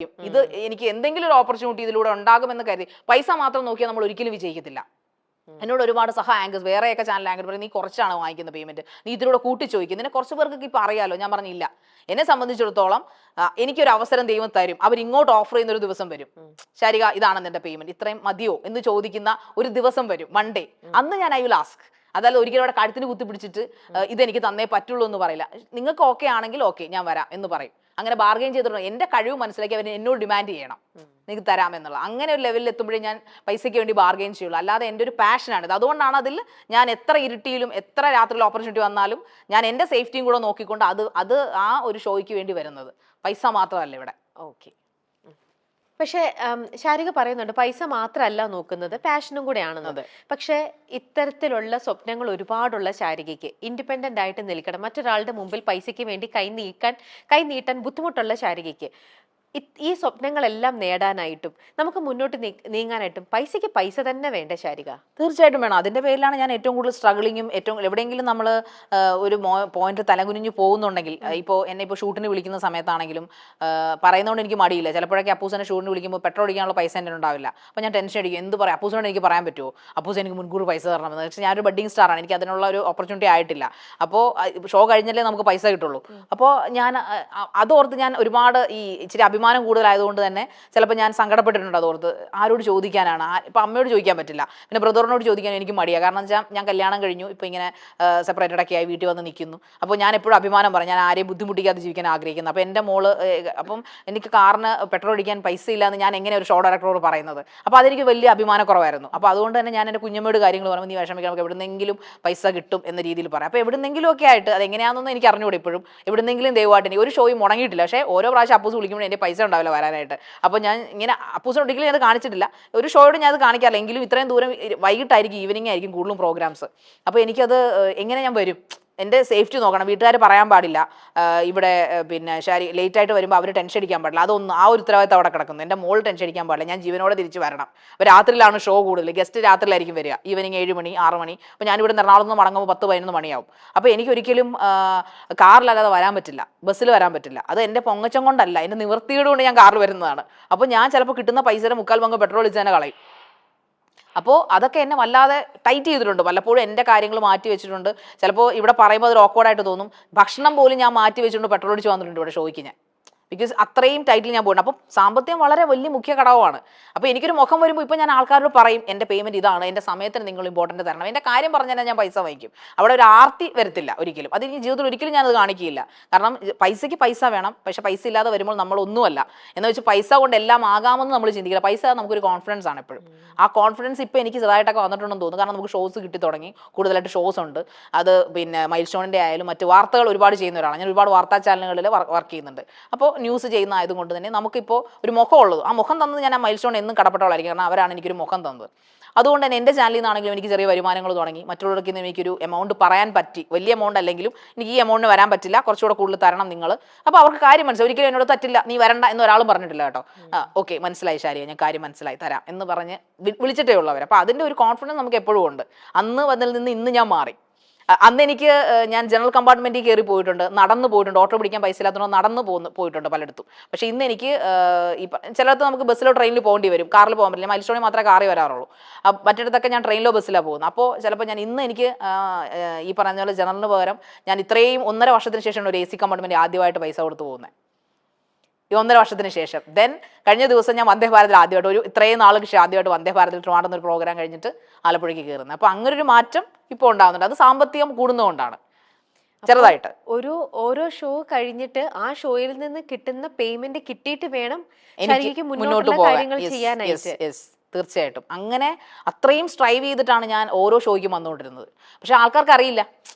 ഇത് എനിക്ക് എന്തെങ്കിലും ഒരു ഓപ്പർച്യൂണിറ്റി ഇതിലൂടെ ഉണ്ടാകുമെന്ന് കരുതി പൈസ മാത്രം നോക്കിയാൽ നമ്മൾ ഒരിക്കലും വിജയിക്കത്തില്ല. എന്നോട് ഒരുപാട് ആങ്കേഴ്സ് വേറെയൊക്കെ ചാനൽ ആങ്കർ പറയും നീ കുറച്ചാണ് വാങ്ങിക്കുന്ന പേയ്മെന്റ്, നീ ഇതിലൂടെ കൂട്ടി ചോദിക്കും. ഇതിനെ കുറച്ച് പേർക്ക് ഇപ്പം അറിയാലോ. ഞാൻ പറഞ്ഞില്ല, എന്നെ സംബന്ധിച്ചിടത്തോളം എനിക്കൊരു അവസരം ദൈവം തരും, അവർ ഇങ്ങോട്ട് ഓഫർ ചെയ്യുന്ന ഒരു ദിവസം വരും. ശാരിക ഇതാണ് നിന്റെ പേയ്മെന്റ്, ഇത്രയും മതിയോ എന്ന് ചോദിക്കുന്ന ഒരു ദിവസം വരും, മൺഡേ. അന്ന് ഞാൻ ഐ വിൽ ആസ്ക്. അതല്ല ഒരിക്കലും അവിടെ കഴുത്തിന് കുത്തിപ്പിടിച്ചിട്ട് ഇതെനിക്ക് തന്നേ പറ്റുള്ളൂ എന്ന് പറയില്ല. നിങ്ങൾക്ക് ഓക്കെ ആണെങ്കിൽ ഓക്കെ ഞാൻ വരാം എന്ന് പറയും. അങ്ങനെ ബാർഗെയിൻ ചെയ്തിട്ടുണ്ട്. എൻ്റെ കഴിവ് മനസ്സിലാക്കി അവർ എന്നോട് ഡിമാൻഡ് ചെയ്യണം, നിങ്ങൾക്ക് തരാമെന്നുള്ളത്. അങ്ങനെ ഒരു ലെവലിൽ എത്തുമ്പോഴേ ഞാൻ പൈസയ്ക്ക് വേണ്ടി ബാർഗെയിൻ ചെയ്യുള്ളൂ. അല്ലാതെ എൻ്റെ ഒരു പാഷനാണിത്. അതുകൊണ്ടാണ് അതിൽ ഞാൻ എത്ര ഇരുട്ടിയിലും എത്ര രാത്രിയിൽ ഓപ്പർച്യൂണിറ്റി വന്നാലും ഞാൻ എൻ്റെ സേഫ്റ്റിയും കൂടെ നോക്കിക്കൊണ്ട് അത് ആ ഒരു ഷോയ്ക്ക് വേണ്ടി വരുന്നത്. പൈസ മാത്രമല്ല ഇവിടെ. ഓക്കെ. പക്ഷേ ശാരിക പറയുന്നുണ്ട് പൈസ മാത്രമല്ല നോക്കുന്നത്, പാഷനും കൂടെയാണെന്നത്. പക്ഷേ ഇത്തരത്തിലുള്ള സ്വപ്നങ്ങൾ ഒരുപാടുള്ള ശാരികയ്ക്ക് ഇൻഡിപെൻഡന്റ് ആയിട്ട് നിൽക്കണം, മറ്റൊരാളുടെ മുമ്പിൽ പൈസയ്ക്ക് വേണ്ടി കൈ നീട്ടാൻ ബുദ്ധിമുട്ടുള്ള ശാരികയ്ക്ക് ഈ സ്വപ്നങ്ങളെല്ലാം നേടാനായിട്ടും നമുക്ക് മുന്നോട്ട് നീങ്ങാനായിട്ടും പൈസയ്ക്ക് പൈസ തന്നെ വേണ്ട ശാരിക? തീർച്ചയായിട്ടും വേണം. അതിൻ്റെ പേരിലാണ് ഞാൻ ഏറ്റവും കൂടുതൽ സ്ട്രഗിളിങ്ങും എവിടെയെങ്കിലും നമ്മൾ ഒരു പോയിന്റ് തലകുനിഞ്ഞു പോകുന്നുണ്ടെങ്കിൽ, എന്നെ ഇപ്പോൾ ഷൂട്ടിന് വിളിക്കുന്ന സമയത്താണെങ്കിലും പറയുന്നതുകൊണ്ട് എനിക്ക് മടിയില്ല. ചിലപ്പോഴൊക്കെ അപ്പൂസനെ ഷൂട്ടിന് വിളിക്കുമ്പോൾ പെട്രോൾ അടിക്കാനുള്ള പൈസ എൻ്റെ ഉണ്ടാവില്ല. അപ്പോൾ ഞാൻ ടെൻഷൻ അടിക്കും, എന്ത് പറയാം അപ്പൂസിനോട് എനിക്ക് പറയാൻ പറ്റുമോ, അപ്പൂസ് എനിക്ക് മുൻകൂർ പൈസ തരണമെന്ന്. പക്ഷേ ഞാനൊരു ബഡ്ഡിങ് സ്റ്റാറാണ്, എനിക്ക് അതിനുള്ള ഒരു ഓപ്പർച്യൂണിറ്റി ആയിട്ടില്ല. അപ്പോൾ ഷോ കഴിഞ്ഞല്ലേ നമുക്ക് പൈസ കിട്ടുള്ളൂ. അപ്പോൾ ഞാൻ അതോർത്ത് ഞാൻ ഒരുപാട് ഇച്ചിരി അഭിമാനം കൂടുതലായതുകൊണ്ട് തന്നെ ചിലപ്പോൾ ഞാൻ സങ്കടപ്പെട്ടിട്ടുണ്ട്. അതോർത്ത് ആരോട് ചോദിക്കാനാണ്, ഇപ്പം അമ്മയോട് ചോദിക്കാൻ പറ്റില്ല, പിന്നെ ബ്രദറിനോട് ചോദിക്കാൻ എനിക്ക് മടിയാണ്. കാരണം വെച്ചാൽ ഞാൻ കല്യാണം കഴിഞ്ഞു, ഇപ്പം ഇങ്ങനെ സെപ്പറേറ്റഡ് ഒക്കെ ആയി വീട്ടിൽ വന്ന് നിൽക്കുന്നു. അപ്പോൾ ഞാൻ എപ്പോഴും അഭിമാനം പറയും, ഞാൻ ആരെയും ബുദ്ധിമുട്ടിക്കാതെ ജീവിക്കാൻ ആഗ്രഹിക്കുന്നു. അപ്പോൾ എൻ്റെ മോള് അപ്പം എനിക്ക് കാറിന് പെട്രോൾ അടിക്കാൻ പൈസ ഇല്ലാന്ന് ഞാൻ എങ്ങനെ ഒരു ഷോ ഡയറക്ടറോട് പറയുന്നത്? അപ്പോൾ അതെനിക്ക് വലിയ അഭിമാനക്കുറവായിരുന്നു. അപ്പോൾ അതുകൊണ്ട് തന്നെ ഞാൻ എൻ്റെ കുഞ്ഞമ്മയോട് കാര്യങ്ങൾ പറയുമ്പോൾ നീ വിഷമിക്കാൻ, നമുക്ക് എവിടുന്നെങ്കിലും പൈസ കിട്ടും എന്ന രീതിയിൽ പറയാം. അപ്പോൾ എവിടുന്നെങ്കിലും ഒക്കെ ആയിട്ട് അതെങ്ങനെയാണെന്നൊന്നും എനിക്ക് അറിഞ്ഞുകൂടെ. ഇപ്പോഴും എവിടുന്നെങ്കിലും ദൈവമായിട്ട് എനിക്ക് ഒരു ഷോയും മുടങ്ങിയിട്ടില്ല. പക്ഷേ ഓരോ പ്രാവശ്യം അപ്പൂസ് വിളിക്കുമ്പോൾ എൻ്റെ പൈസ ഉണ്ടാവില്ല വരാനായിട്ട്. അപ്പോൾ ഞാൻ ഇങ്ങനെ അപ്പൂസിന് ഒരിക്കലും ഞാൻ അത് കാണിച്ചിട്ടില്ല, ഒരു ഷോയോട് ഞാൻ അത് കാണിക്കാറില്ല. എങ്കിലും ഇത്രയും ദൂരം വൈകിട്ടായിരിക്കും, ഈവനിങ് ആയിരിക്കും കൂടുതലും പ്രോഗ്രാംസ്. അപ്പോൾ എനിക്കത് എങ്ങനെ ഞാൻ വരും, എൻ്റെ സേഫ്റ്റി നോക്കണം. വീട്ടുകാർ പറയാൻ പാടില്ല ഇവിടെ പിന്നെ ലേറ്റ് ആയിട്ട് വരുമ്പോൾ അവർ ടെൻഷൻ അടിക്കാൻ പാടില്ല. അതൊന്നും ആ ഒരു ഉത്തരവാദിത്തം അവിടെ കിടക്കുന്നു. എൻ്റെ മോൾ ടെൻഷൻ അടിക്കാൻ പാടില്ല, ഞാൻ ജീവനോടെ തിരിച്ച് വരണം. അപ്പോൾ രാത്രിയിലാണ് ഷോ കൂടുതൽ, ഗസ്റ്റ് രാത്രിയിലായിരിക്കും വരിക, ഈവനിങ് 7 മണി 6 മണി. അപ്പോൾ ഞാനിവിടെ എറണാകുളത്ത് നിന്ന് മടങ്ങുമ്പോൾ 10-11 മണിയാവും. അപ്പോൾ എനിക്കൊരിക്കലും കാറിലല്ലാതെ വരാൻ പറ്റില്ല, ബസ്സിൽ വരാൻ പറ്റില്ല. അത് എൻ്റെ പൊങ്ങച്ചം കൊണ്ടല്ല, എൻ്റെ നിവൃത്തിയോട് കൊണ്ട് ഞാൻ കാറിൽ വരുന്നതാണ്. അപ്പോൾ ഞാൻ ചിലപ്പോൾ കിട്ടുന്ന പൈസയുടെ 3/4 പങ്ക് പെട്രോൾ ഒഴിച്ച് തന്നെ കളയും. അപ്പോൾ അതൊക്കെ എന്നെ വല്ലാതെ ടൈറ്റ് ചെയ്തിട്ടുണ്ട്. പലപ്പോഴും എൻ്റെ കാര്യങ്ങൾ മാറ്റി വെച്ചിട്ടുണ്ട്. ചിലപ്പോൾ ഇവിടെ പറയുമ്പോൾ അത് ഓക്വേർഡായിട്ട് തോന്നും. ഭക്ഷണം പോലും ഞാൻ മാറ്റി വെച്ചിട്ടുണ്ട് പെട്രോൾ അടിച്ച് വന്നിട്ടുണ്ട് ഇവിടെ ഷോയ്ക്ക് ഞാൻ. ബിക്കോസ് അത്രയും ടൈറ്റിൽ ഞാൻ പോയിട്ടുണ്ട്. അപ്പോൾ സാമ്പത്തികം വളരെ വലിയ മുഖ്യ ഘടകമാണ്. അപ്പോൾ എനിക്കൊരു മുഖം വരുമ്പോൾ ഇപ്പോൾ ഞാൻ ആൾക്കാരോട് പറയും എൻ്റെ പേയ്മെൻറ്റ് ഇതാണ്, എൻ്റെ സമയത്തിന് നിങ്ങൾ ഇമ്പോർട്ടൻറ്റ് തരണം, എൻ്റെ കാര്യം പറഞ്ഞാൽ ഞാൻ പൈസ വാങ്ങിക്കും. അവിടെ ഒരു ആർത്തി വരത്തില്ല ഒരിക്കലും. അത് എനിക്ക് ജീവിതത്തിൽ ഒരിക്കലും ഞാനത് കാണിക്കില്ല. കാരണം പൈസയ്ക്ക് പൈസ വേണം, പക്ഷേ പൈസ ഇല്ലാതെ വരുമ്പോൾ നമ്മളൊന്നുമല്ല എന്ന് വെച്ച് പൈസ കൊണ്ട് എല്ലാം ആകാമെന്ന് നമ്മൾ ചിന്തിക്കില്ല. പൈസ നമുക്കൊരു കോൺഫിഡൻസ് ആണ് എപ്പോഴും. ആ കോൺഫിഡൻസ് ഇപ്പോൾ എനിക്ക് ചെറുതായിട്ടൊക്കെ വന്നിട്ടുണ്ടെന്ന് തോന്നുന്നു. കാരണം നമുക്ക് ഷോസ് കിട്ടി തുടങ്ങി, കൂടുതലായിട്ട് ഷോസ് ഉണ്ട്. അത് പിന്നെ മൈൽ സ്റ്റോണിൻ്റെ ആയാലും മറ്റ് വാർത്തകൾ ഒരുപാട് ചെയ്യുന്ന ഒരാളാണ് ഞാൻ. ഒരുപാട് വാർത്താ ചാനലുകളിൽ വർക്ക് ചെയ്യുന്നുണ്ട്. അപ്പോൾ ന്യൂസ് ചെയ്യുന്ന ആയതുകൊണ്ട് തന്നെ നമുക്കിപ്പോൾ ഒരു മുഖം ഉള്ളത്, ആ മുഖം തന്നത് ഞാൻ ആ മൈൽ സ്റ്റോൺ എന്നും കടപ്പെട്ടവളായിരിക്കും. കാരണം അവരാണ് എനിക്കൊരു മുഖം തന്നത്. അതുകൊണ്ട് തന്നെ എൻ്റെ ചാനലിൽ നിന്നാണെങ്കിലും എനിക്ക് ചെറിയ വരുമാനങ്ങൾ തുടങ്ങി. മറ്റുള്ളവർക്ക് എനിക്കൊരു എമൗണ്ട് പറയാൻ പറ്റി. വലിയ എമൗണ്ട് അല്ലെങ്കിലും എനിക്ക് ഈ എമൗണ്ടിന് വരാൻ പറ്റില്ല, കുറച്ചുകൂടെ കൂടുതൽ തരണം നിങ്ങൾ. അപ്പോൾ അവർക്ക് കാര്യം മനസ്സിലായി. ഒരിക്കലും എന്നോട് തറ്റില്ല, നീ വരണ്ട എന്ന് ഒരാളും പറഞ്ഞിട്ടില്ല കേട്ടോ. ഓക്കെ മനസ്സിലായി ശാരിക, ഞാൻ കാര്യം മനസ്സിലായി തരാം എന്ന് പറഞ്ഞ് വിളിച്ചിട്ടേ ഉള്ളവർ. അപ്പോൾ അതിൻ്റെ ഒരു കോൺഫിഡൻസ് നമുക്ക് എപ്പോഴും ഉണ്ട്. അന്ന് വന്നതിൽ നിന്ന് ഇന്ന് ഞാൻ മാറി. അന്ന് എനിക്ക് ഞാൻ ജനറൽ കമ്പാർട്ട്മെൻറ്റിൽ കയറി പോയിട്ടുണ്ട്, നടന്ന് പോയിട്ടുണ്ട്. ഓട്ടോ പിടിക്കാൻ പൈസ ഇല്ലാത്തതുകൊണ്ട് നടന്ന് പോയിട്ടുണ്ട് പലയിടത്തും. പക്ഷേ ഇന്ന് എനിക്ക് ചിലയിടത്ത് നമുക്ക് ബസ്സിലോ ട്രെയിനിൽ പോകേണ്ടി വരും, കാറിൽ പോകാൻ പറ്റില്ല. മൈൽ സ്റ്റോണിൽ മാത്രമേ കാറിൽ വരാറുള്ളൂ. മറ്റിടത്തൊക്കെ ഞാൻ ട്രെയിനിലോ ബസ്സിലാണ് പോകുന്നത്. അപ്പോൾ ചിലപ്പോൾ ഞാൻ ഇന്ന് എനിക്ക് ഈ പറഞ്ഞ പോലെ ജനറലിന് പകരം ഞാൻ ഇത്രയും 1.5 വർഷത്തിന് ശേഷമാണ് ഒരു AC കമ്പാർട്ട്മെൻറ്റ് ആദ്യമായിട്ട് പൈസ കൊടുത്ത് പോകുന്നത്. ഈ 1.5 വർഷത്തിന് ശേഷം. ദെൻ കഴിഞ്ഞ ദിവസം ഞാൻ വന്ദേ ഭാരതിൽ ആദ്യമായിട്ട് ഇത്രയും നാൾക്ക് ശേഷം ആദ്യമായിട്ട് വന്ദേ ഭാരതിൽ ട്രിവാൻഡ്രത്ത് ഒരു പ്രോഗ്രാം കഴിഞ്ഞിട്ട് ആലപ്പുഴയ്ക്ക് കയറുന്നത്. അപ്പോൾ അങ്ങനൊരു മാറ്റം ഇപ്പോൾ ഉണ്ടാകുന്നുണ്ട്. അത് സാമ്പത്തികം കൂടുന്നതുകൊണ്ടാണ് ചെറുതായിട്ട്. ഓരോ ഷോ കഴിഞ്ഞിട്ട് ആ ഷോയിൽ നിന്ന് കിട്ടുന്ന പേയ്മെന്റ് കിട്ടിയിട്ട് വേണം എനിക്ക് മുന്നോട്ട് കാര്യങ്ങൾ ചെയ്യാനായിട്ട്. തീർച്ചയായിട്ടും അങ്ങനെ അത്രയും സ്ട്രൈവ് ചെയ്തിട്ടാണ് ഞാൻ ഓരോ ഷോയ്ക്കും വന്നുകൊണ്ടിരുന്നത്. പക്ഷെ ആൾക്കാർക്ക് അറിയില്ല.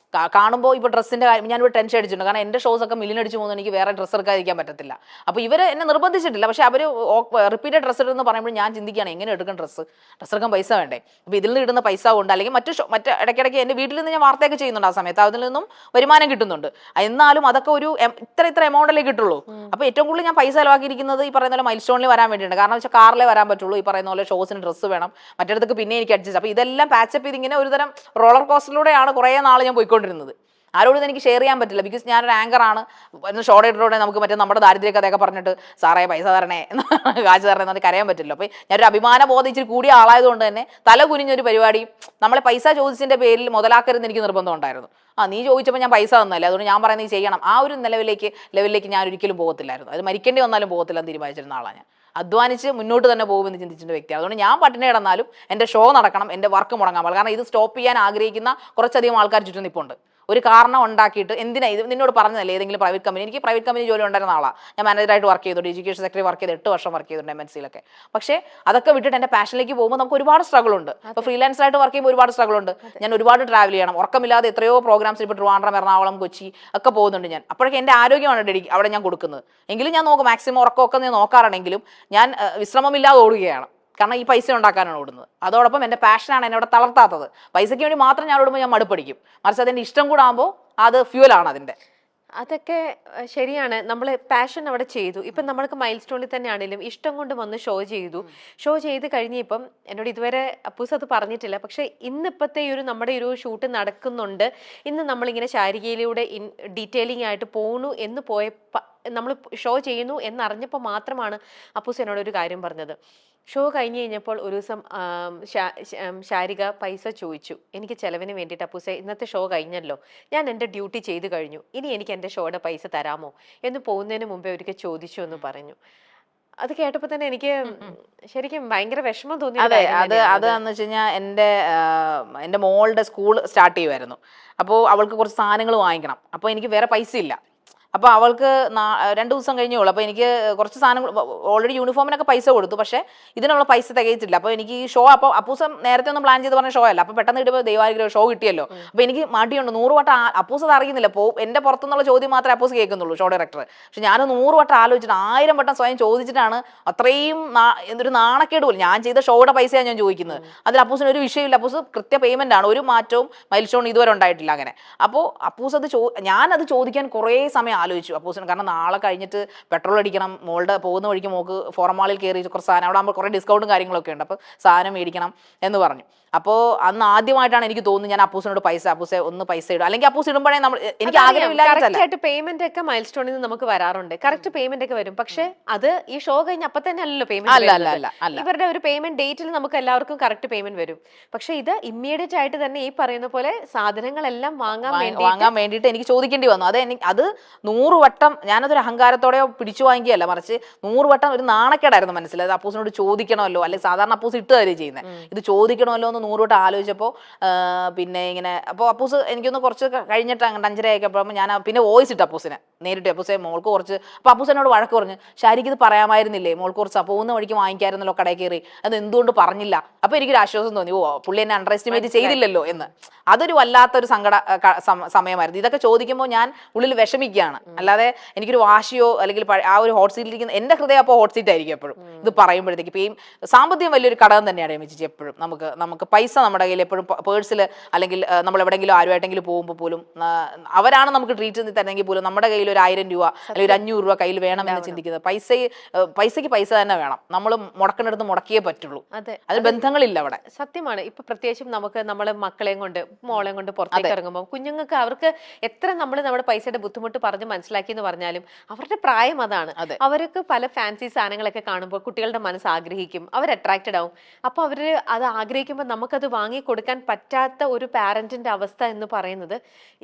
കാണുമ്പോൾ ഇപ്പോൾ ഡ്രസ്സിൻ്റെ കാര്യം ഞാനിവിടെ ടെൻഷൻ അടിച്ചിട്ടുണ്ട്. കാരണം എൻ്റെ ഷോസൊക്കെ മില്ലിനടിച്ച് പോകുന്നത് എനിക്ക് വേറെ ഡ്രസ്സ് എടുക്കാതിരിക്കാൻ പറ്റത്തില്ല. അപ്പോൾ ഇവർ എന്നെ നിർബന്ധിച്ചിട്ടില്ല. പക്ഷേ അവർ റിപ്പീറ്റഡ് ഡ്രസ്സ് ഇടുന്ന പറയുമ്പോൾ ഞാൻ ചിന്തിക്കുകയാണ് എങ്ങനെ എടുക്കണം ഡ്രസ്സ് എടുക്കാൻ പൈസ വേണ്ടേ. അപ്പോൾ ഇതിൽ നിന്ന് ഇടുന്ന പൈസ കൊണ്ട് അല്ലെങ്കിൽ മറ്റ് ഇടയ്ക്കിടയ്ക്ക് എൻ്റെ വീട്ടിൽ നിന്ന് ഞാൻ വാർത്തയൊക്കെ ചെയ്യുന്നുണ്ട്. ആ സമയത്ത് അതിൽ നിന്നും വരുമാനം കിട്ടുന്നുണ്ട്. എന്നാലും അതൊക്കെ ഒരു ഇത്ര എമൗണ്ടിലേ കിട്ടുള്ളൂ. അപ്പോൾ ഏറ്റവും കൂടുതൽ ഞാൻ പൈസ ചിലവാക്കിയിരിക്കുന്നത് ഈ പറയുന്ന പോലെ മൈൽ സ്റ്റോണിൽ വരാൻ വേണ്ടിയിട്ടുണ്ട്. കാരണം വെച്ചാൽ കാറിലേ വരാൻ പറ്റുള്ളൂ. ഈ പറയുന്ന പോലെ ഷോസിന് ഡ്രസ്സ് വേണം, മറ്റിടത്തേക്ക് പിന്നെ എനിക്ക് അഡ്ജസ്റ്റ്. അപ്പോൾ ഇതെല്ലാം പാച്ചപ്പ് ചെയ്ത് ഇങ്ങനെ ഒരുതരം റോളർ കോസ്റ്ററിലൂടെയാണ് കുറേ നാൾ ഞാൻ പോയിക്കൊണ്ടിരുന്നത്. ആരോടും എനിക്ക് ഷെയർ ചെയ്യാൻ പറ്റില്ല. ബിക്കോസ് ഞാനൊരു ആങ്കറാണ്. ഷോ ഡേറ്ററോടെ നമുക്ക് മറ്റേ നമ്മുടെ ദാരിദ്ര്യ കഥയൊക്കെ പറഞ്ഞിട്ട് സാറേ പൈസ തരണേ കാശ് തരണേ എന്നൊക്കെ കരയാൻ പറ്റില്ല. അപ്പോൾ ഞാനൊരു അഭിമാന ബോധം ഇച്ചിരി കൂടിയ ആളായതുകൊണ്ട് തന്നെ തല കുനിഞ്ഞൊരു പരിപാടി നമ്മളെ പൈസ ചോദിച്ചതിൻ്റെ പേരിൽ മുതലാക്കരുതെന്ന് എനിക്ക് നിർബന്ധം ഉണ്ടായിരുന്നു. നീ ചോദിച്ചപ്പോൾ ഞാൻ പൈസ തന്നല്ലേ, അതുകൊണ്ട് ഞാൻ പറയുന്നത് നീ ചെയ്യണം. ആ ഒരു ലെവലിലേക്ക് ഞാൻ ഒരിക്കലും പോകത്തില്ലായിരുന്നു. അത് മരിക്കേണ്ടി വന്നാലും പോകത്തില്ലെന്ന് തീരുമാനിച്ചിരുന്ന ആളാണ് ഞാൻ. അധ്വാനിച്ച് മുന്നോട്ട് തന്നെ പോകുമെന്ന് ചിന്തിച്ചിട്ട് വ്യക്തിയാണ്. അതുകൊണ്ട് ഞാൻ പട്ടിണി കിടന്നാലും എൻ്റെ ഷോ നടക്കണം, എൻ്റെ വർക്ക് മുടങ്ങാൻ പാടില്ല. കാരണം ഇത് സ്റ്റോപ്പ് ചെയ്യാൻ ആഗ്രഹിക്കുന്ന കുറച്ചധികം ആൾക്കാർ ചുറ്റും നിൽപ്പുണ്ട്. ഒരു കാരണം ഉണ്ടാക്കിയിട്ട് എന്തിനാ ഇത് നിന്നോട് പറഞ്ഞതല്ലേ ഏതെങ്കിലും പ്രൈവറ്റ് കമ്പനി. എനിക്ക് പ്രൈവറ്റ് കമ്പനി ജോലി ഉണ്ടായിരുന്ന ആളാണ്. ഞാൻ മാനേജറായിട്ട് വർക്ക് ചെയ്തിട്ടുണ്ട്, എഡ്യൂക്കേഷൻ സെക്രട്ടറി വർക്ക് ചെയ്ത് 8 വർഷം വർക്ക് ചെയ്തിട്ടുണ്ട് MNC-യിലൊക്കെ. പക്ഷേ അതൊക്കെ വിട്ടിട്ട് എൻ്റെ പാഷനിലേക്ക് പോകുമ്പോൾ നമുക്ക് ഒരുപാട് സ്ട്രഗിൾ ഉണ്ട്. ഇപ്പോൾ ഫ്രീലാൻസറായിട്ട് വർക്ക് ചെയ്യുമ്പോൾ ഒരുപാട് സ്ട്രഗിൾ ഉണ്ട്. ഞാൻ ഒരുപാട് ട്രാവൽ ചെയ്യണം, ഉറക്കമില്ലാതെ എത്രയോ പ്രോഗ്രാംസ് ഇപ്പോൾ ട്രിവാൻഡ്രം, എറണാകുളം, കൊച്ചി ഒക്കെ പോകുന്നുണ്ട് ഞാൻ. അപ്പോഴൊക്കെ എൻ്റെ ആരോഗ്യമാണ് അവിടെ ഞാൻ കൊടുക്കുന്നത്. എങ്കിലും ഞാൻ നോക്കും, മാക്സിമം ഉറക്കമൊക്കെ ഞാൻ നോക്കാറുണ്ടെങ്കിലും ഞാൻ വിശ്രമമില്ലാതെ ഓടുകയാണ്. കാരണം ഈ പൈസ ഉണ്ടാക്കാനാണ് ഓടുന്നത്. അതോടൊപ്പം എൻ്റെ പാഷനാണ് എന്നെ അവിടെ തളർത്താത്തത്. പൈസയ്ക്ക് വേണ്ടി മാത്രം ഞാൻ ഓടുമ്പോൾ ഞാൻ മടുപ്പടിക്കും. മറിച്ച് അതെൻ്റെ ഇഷ്ടം കൂടെ ആകുമ്പോൾ അത് ഫ്യൂവലാണ് അതിൻ്റെ. അതൊക്കെ ശരിയാണ്. നമ്മൾ പാഷൻ അവിടെ ചെയ്തു. ഇപ്പം നമ്മൾക്ക് മൈൽ സ്റ്റോണിൽ തന്നെ ആണെങ്കിലും ഇഷ്ടം കൊണ്ട് വന്ന് ഷോ ചെയ്തു. ഷോ ചെയ്ത് കഴിഞ്ഞ് ഇപ്പം എന്നോട് ഇതുവരെ അപ്പൂസ് അത് പറഞ്ഞിട്ടില്ല. പക്ഷേ ഇന്നിപ്പോഴത്തെ നമ്മുടെ ഒരു ഷൂട്ട് നടക്കുന്നുണ്ട്, ഇന്ന് നമ്മളിങ്ങനെ ശാരികയിലൂടെ ഡീറ്റെയിലിംഗ് ആയിട്ട് പോണു എന്ന് നമ്മൾ ഷോ ചെയ്യുന്നു എന്നറിഞ്ഞപ്പോൾ മാത്രമാണ് അപ്പൂസ് എന്നോട് ഒരു കാര്യം പറഞ്ഞത്. ഷോ കഴിഞ്ഞ് കഴിഞ്ഞപ്പോൾ ഒരു ദിവസം ശാരിക പൈസ ചോദിച്ചു എനിക്ക് ചെലവിന് വേണ്ടിയിട്ട്. അപ്പൂസെ ഇന്നത്തെ ഷോ കഴിഞ്ഞല്ലോ, ഞാൻ എൻ്റെ ഡ്യൂട്ടി ചെയ്ത് കഴിഞ്ഞു, ഇനി എനിക്ക് എൻ്റെ ഷോയുടെ പൈസ തരാമോ എന്ന് പോകുന്നതിന് മുമ്പേ ഒരിക്കൽ ചോദിച്ചു എന്ന് പറഞ്ഞു. അത് കേട്ടപ്പോൾ തന്നെ എനിക്ക് ശരിക്കും ഭയങ്കര വിഷമം തോന്നി. അതെന്ന് വെച്ച് കഴിഞ്ഞാൽ എൻ്റെ മോളുടെ സ്കൂൾ സ്റ്റാർട്ട് ചെയ്യുമായിരുന്നു. അപ്പോൾ അവൾക്ക് കുറച്ച് സാധനങ്ങൾ വാങ്ങിക്കണം. അപ്പോൾ എനിക്ക് വേറെ പൈസ ഇല്ല. അപ്പോൾ അവൾക്ക് 2 ദിവസം കഴിഞ്ഞേ ഉള്ളൂ. അപ്പോൾ എനിക്ക് കുറച്ച് സാധനങ്ങൾ ഓൾറെഡി യൂണിഫോമിനൊക്കെ പൈസ കൊടുത്തു, പക്ഷേ ഇതിനുള്ള പൈസ തികയിച്ചില്ല. അപ്പോൾ എനിക്ക് ഈ ഷോ അപ്പോൾ അപ്പൂസം നേരത്തെ ഒന്നും പ്ലാൻ ചെയ്ത് പറഞ്ഞ ഷോ അല്ല. അപ്പോൾ പെട്ടെന്ന് കിട്ടുമ്പോൾ ദൈവാനുഗ്രഹം ഷോ കിട്ടിയല്ലോ. അപ്പോൾ എനിക്ക് മടിയുണ്ട്. 100 വട്ടം അപ്പൂസ് അത് അറിയുന്നില്ല. എൻ്റെ പുറത്തുനിന്നുള്ള ചോദ്യം മാത്രമേ അപ്പൂസ് കേൾക്കുന്നുള്ളൂ, ഷോ ഡയറക്ടർ. പക്ഷെ ഞാൻ 100 വട്ടം ആലോചിച്ചിട്ട് 1000 വട്ടം സ്വയം ചോദിച്ചിട്ടാണ് അത്രയും എന്തൊരു നാണക്കേട് പോലും. ഞാൻ ചെയ്ത ഷോയുടെ പൈസയാണ് ഞാൻ ചോദിക്കുന്നത്. അതിൽ അപ്പൂസിന് ഒരു വിഷയമില്ല. അപ്പൂസ് കൃത്യ പേയ്മെൻ്റ് ആണ്, ഒരു മാറ്റവും മൈൽ സ്റ്റോൺ ഇതുവരെ ഉണ്ടായിട്ടില്ല. അങ്ങനെ അപ്പോൾ അപ്പൂസ് അത് ഞാനത് ചോദിക്കാൻ കുറേ സമയം ആലോചിച്ചു അപ്പൂസിന്. കാരണം നാളെ കഴിഞ്ഞിട്ട് പെട്രോൾ അടിക്കണം, മോളുടെ പോകുന്ന വഴിക്ക് മോൾക്ക് ഫോറം മാളിൽ കയറി കുറച്ച് സാധനം, അവിടെ ആകുമ്പോൾ കുറേ ഡിസ്കൗണ്ടും കാര്യങ്ങളൊക്കെ ഉണ്ട്, അപ്പോൾ സാധനം മേടിക്കണം എന്ന് പറഞ്ഞു. അപ്പോൾ അന്ന് ആദ്യമായിട്ടാണ് എനിക്ക് തോന്നുന്നു ഞാൻ അപ്പൂസിനോട് അപ്പൂസെ ഒന്ന് പൈസ ഇടും, അല്ലെങ്കിൽ അപ്പൂസ് ഇടുമ്പോഴേ എനിക്ക് ആഗ്രഹമില്ലായിട്ട് പേയ്മെന്റ് ഒക്കെ മൈൽ സ്റ്റോണിൽ നിന്ന് നമുക്ക് വരാറുണ്ട്. കറക്റ്റ് പേയ്മെന്റ് ഒക്കെ വരും. പക്ഷെ അത് ഈ ഷോ കഴിഞ്ഞ അപ്പൊ തന്നെ അല്ലല്ലോ പേയ്മെന്റ്. ഇവരുടെ ഒരു പേയ്മെന്റ് ഡേറ്റിൽ നമുക്ക് എല്ലാവർക്കും കറക്റ്റ് പേയ്മെന്റ് വരും. പക്ഷെ ഇത് ഇമ്മീഡിയറ്റ് ആയിട്ട് തന്നെ ഈ പറയുന്ന പോലെ സാധനങ്ങളെല്ലാം വാങ്ങാൻ വേണ്ടിയിട്ട് എനിക്ക് ചോദിക്കേണ്ടി വന്നു. അത് 100 വട്ടം ഞാനതൊരു അഹങ്കാരത്തോടെയോ പിടിച്ചു വാങ്ങിയല്ല, മറിച്ച് 100 വട്ടം ഒരു നാണക്കേടായിരുന്നു മനസ്സിൽ. അത് അപ്പൂസിനോട് ചോദിക്കണമല്ലോ, അല്ലെങ്കിൽ സാധാരണ അപ്പൂസ് ഇട്ട് തരുകയും ചെയ്യുന്നത്, ഇത് ചോദിക്കണമല്ലോ എന്ന് 100 വട്ടം ആലോചിച്ചപ്പോൾ പിന്നെ ഇങ്ങനെ. അപ്പോൾ അപ്പൂസ് എനിക്കൊന്ന് കുറച്ച് കഴിഞ്ഞിട്ട് 5:30 ആയപ്പോൾ ഞാൻ പിന്നെ വോയിസ് ഇട്ട് അപ്പൂസിനെ നേരിട്ട്, അപ്പൂസെ മോൾക്ക് കുറച്ച്. അപ്പോൾ അപ്പൂസ് എന്നോട് വഴക്ക് പറഞ്ഞു, ശാരിക്ക് ഇത് പറയാമായിരുന്നില്ലേ, മോൾക്ക് കുറച്ച് പോകുന്ന വഴിക്ക് വാങ്ങിക്കായിരുന്നല്ലോ കടയിൽ കയറി, അത് എന്തുകൊണ്ട് പറഞ്ഞില്ല. അപ്പോൾ എനിക്കൊരു ആശ്വാസം തോന്നി, പുള്ളി എന്നെ അണ്ടർ എസ്റ്റിമേറ്റ് ചെയ്തില്ലല്ലോ എന്ന്. അതൊരു വല്ലാത്തൊരു സമയമായിരുന്നു. ഇതൊക്കെ ചോദിക്കുമ്പോൾ ഞാൻ ഉള്ളിൽ വിഷമിക്കുകയാണ്, അല്ലാതെ എനിക്കൊരു വാശിയോ അല്ലെങ്കിൽ ആ ഒരു ഹോട്ട് സീറ്റിലിരിക്കുന്ന എൻ്റെ ഹൃദയം അപ്പോൾ ഹോട്ട് സീറ്റ് ആയിരിക്കും എപ്പോഴും ഇത് പറയുമ്പോഴത്തേക്ക്. ഇപ്പം സാമ്പത്തികം വലിയൊരു ഘടകം തന്നെയാണ് എമിച്ചി. എപ്പോഴും നമുക്ക് പൈസ നമ്മുടെ കയ്യിൽ എപ്പോഴും പേഴ്സിൽ, അല്ലെങ്കിൽ നമ്മൾ എവിടെയെങ്കിലും ആരുമായിട്ടെങ്കിലും പോകുമ്പോൾ പോലും അവരാണ് നമുക്ക് ട്രീറ്റ് തരുന്നെങ്കിൽ പോലും നമ്മുടെ കയ്യിൽ ഒരു 1000 രൂപ അല്ലെങ്കിൽ ഒരു 500 രൂപ കയ്യിൽ വേണമെന്ന് ചിന്തിക്കുന്നത്. പൈസയ്ക്ക് പൈസ തന്നെ വേണം, നമ്മൾ മുടക്കുന്നിടത്ത് മുടക്കിയേ പറ്റുള്ളൂ. അത് ബന്ധങ്ങളില്ല അവിടെ. സത്യമാണ്. ഇപ്പൊ പ്രത്യേകിച്ചും നമുക്ക് നമ്മളെ മക്കളെയും കൊണ്ട് മോളെയും കൊണ്ട് പുറത്തേക്ക് ഇറങ്ങുമ്പോൾ കുഞ്ഞുങ്ങൾക്ക് അവർക്ക് എത്ര നമ്മൾ നമ്മുടെ പൈസയുടെ ബുദ്ധിമുട്ട് പറഞ്ഞ് മനസ്സിലാക്കി എന്ന് പറഞ്ഞാലും അവരുടെ പ്രായം അതാണ്. അവർക്ക് പല ഫാൻസി സാധനങ്ങളൊക്കെ കാണുമ്പോൾ കുട്ടികളുടെ മനസ്സ് ആഗ്രഹിക്കും, അവർ അട്രാക്റ്റഡ് ആവും. അപ്പൊ അവര് അത് ആഗ്രഹിക്കുമ്പോൾ നമുക്കത് വാങ്ങി കൊടുക്കാൻ പറ്റാത്ത ഒരു പാരന്റിന്റെ അവസ്ഥ എന്ന് പറയുന്നത്,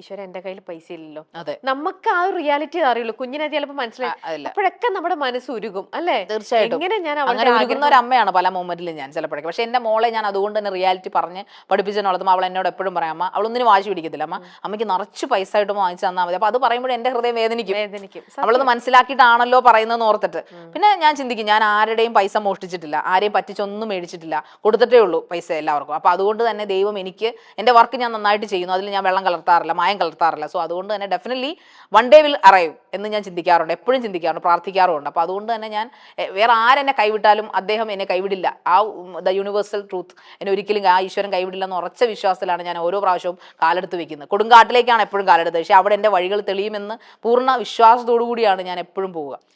ഈശ്വര എന്റെ കയ്യിൽ പൈസ ഇല്ലല്ലോ. നമുക്ക് ആ ഒരു റിയാലിറ്റി അറിയുള്ളൂ. കുഞ്ഞിനെ ചിലപ്പോൾ മനസ്സിലായി, അപ്പോഴൊക്കെ നമ്മുടെ മനസ്സ് ഉരുകും അല്ലേ? തീർച്ചയായിട്ടും. എങ്ങനെ ഞാൻ അങ്ങനെ ഉരുകുന്ന ഒരു അമ്മയാണ് പല മൊമെന്റിലും ഞാൻ ചിലപ്പോഴൊക്കെ. പക്ഷെ എന്റെ മോളെ ഞാൻ അതുകൊണ്ട് തന്നെ റിയാലിറ്റി പറഞ്ഞ് പഠിപ്പിച്ചെന്നുള്ളതും അവൾ എന്നോട് എപ്പോഴും പറയാം, അമ്മ അവളൊന്നിനും വാശി പിടിക്കത്തില്ല, അമ്മയ്ക്ക് നിറച്ച് പൈസ ആയിട്ട് വാങ്ങിച്ചു തന്നാൽ മതി. അപ്പൊ അത് പറയുമ്പോൾ എന്റെ ഹൃദയം വേദനിക്കും. അവളത് മനസ്സിലാക്കിയിട്ടാണല്ലോ പറയുന്നതെന്ന് ഓർത്തിട്ട്. പിന്നെ ഞാൻ ചിന്തിക്കും, ഞാൻ ആരുടെയും പൈസ മോഷ്ടിച്ചിട്ടില്ല, ആരെയും പറ്റിച്ചൊന്നും മേടിച്ചിട്ടില്ല, കൊടുത്തിട്ടേ ഉള്ളൂ പൈസ എല്ലാവർക്കും. അപ്പൊ അതുകൊണ്ട് തന്നെ ദൈവം എനിക്ക് എന്റെ വർക്ക് ഞാൻ നന്നായിട്ട് ചെയ്യുന്നു, അതിൽ ഞാൻ വെള്ളം കലർത്താറില്ല, മായം കലർത്താറില്ല. സോ അതുകൊണ്ട് തന്നെ definitely one day will arrive എന്ന് ഞാൻ ചിന്തിക്കാറുണ്ട്, എപ്പോഴും ചിന്തിക്കാറുണ്ട്, പ്രാർത്ഥിക്കാറുണ്ട്. അപ്പൊ അതുകൊണ്ട് തന്നെ ഞാൻ വേറെ ആരെന്നെ കൈവിട്ടാലും അദ്ദേഹം എന്നെ കൈവിടില്ല. ആ ദ യൂണിവേഴ്സൽ ട്രൂത്ത് എന്നെ ഒരിക്കലും ആ ഈശ്വരൻ കൈവിടില്ല എന്ന് ഉറച്ച വിശ്വാസത്തിലാണ് ഞാൻ ഓരോ പ്രാവശ്യവും കാലെടുത്ത് വെക്കുന്നത്. കൊടുങ്കാട്ടിലേക്കാണ് എപ്പോഴും കാലെടുത്തത്, പക്ഷെ അവിടെ എൻ്റെ വഴികൾ തെളിയുമെന്ന് പൂർണ്ണ വിശ്വാസത്തോടു കൂടിയാണ് ഞാൻ എപ്പോഴും പോവുക.